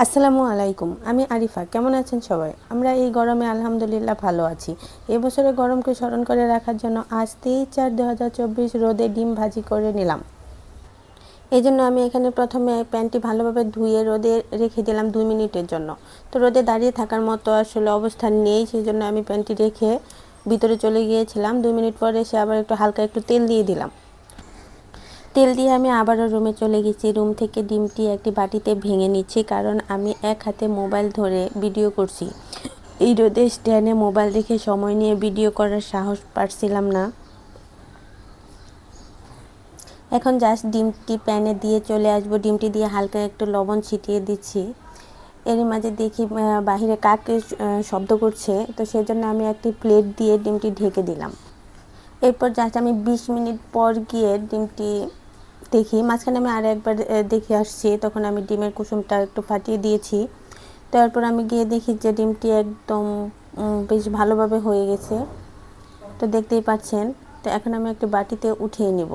আসসালামু আলাইকুম। আমি আরিফা। কেমন আছেন সবাই? আমরা এই গরমে আলহামদুলিল্লাহ ভালো আছি। এবছরের গরমকে স্মরণ করে রাখার জন্য আজ 23/4/2024 রোদে ডিম ভাজি করে নিলাম। এজন্য আমি এখানে প্রথমে প্যানটি ভালোভাবে ধুয়ে রোদে রেখে দিলাম 2 মিনিটের জন্য। তো রোদে দাঁড়িয়ে থাকার মতো আসলে অবস্থান নেই, সেজন্য আমি প্যানটি রেখে ভিতরে চলে গিয়েছিলাম। 2 মিনিট পরে এসে আবার হালকা একটু তেল দিয়ে দিলাম। তেল দিয়ে আমি আবারও রুমে চলে গেছি। রুম থেকে ডিমটি একটি বাটিতে ভেঙে নিচ্ছি, কারণ আমি এক হাতে মোবাইল ধরে ভিডিও করছি। এই রোদে স্ট্যান্ডে মোবাইল রেখে সময় নিয়ে ভিডিও করার সাহস পাচ্ছিলাম না। এখন জাস্ট ডিমটি প্যানে দিয়ে চলে আসবো। ডিমটি দিয়ে হালকা একটু লবণ ছিটিয়ে দিচ্ছি। এরই মাঝে দেখি বাহিরে কাক শব্দ করছে, তো সেজন্য আমি একটি প্লেট দিয়ে ডিমটি ঢেকে দিলাম। এরপর জাস্ট আমি 20 মিনিট পর গিয়ে ডিমটি দেখি। মাঝখানে আমি আরও একবার দেখে আসছি, তখন আমি ডিমের কুসুমটা একটু ফাটিয়ে দিয়েছি। তারপর আমি গিয়ে দেখি যে ডিমটি একদম বেশ ভালোভাবে হয়ে গেছে। তো দেখতেই পাচ্ছেন। তো এখন আমি একটি বাটিতে উঠিয়ে নিব।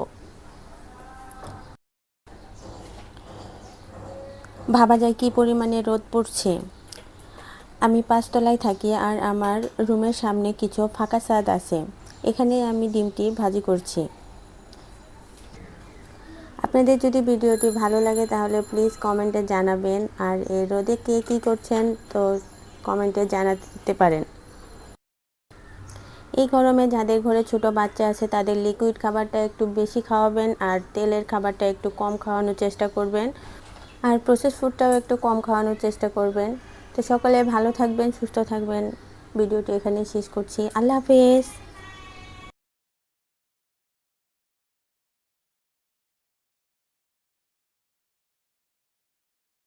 ভাবা যায় কি পরিমাণে রোদ পড়ছে। আমি 5 তলায় থাকি, আর আমার রুমের সামনে কিছু ফাঁকা ছাদ আছে। এখানে আমি ডিমটি ভাজি করছি। আপনাদের যদি ভিডিওটি ভালো লাগে তাহলে প্লিজ কমেন্টে জানাবেন, আর এই রোদে কে কী করছেন তো কমেন্টে জানাতে পারেন। এই গরমে যাদের ঘরে ছোট বাচ্চা আছে তাদের লিকুইড খাবারটা একটু বেশি খাওয়াবেন, আর তেলের খাবারটা একটু কম খাওয়ানোর চেষ্টা করবেন, আর প্রসেস ফুডটাও একটু কম খাওয়ানোর চেষ্টা করবেন। তো সকলে ভালো থাকবেন, সুস্থ থাকবেন। ভিডিওটি এখানেই শেষ করছি। আল্লাহ হাফেজ।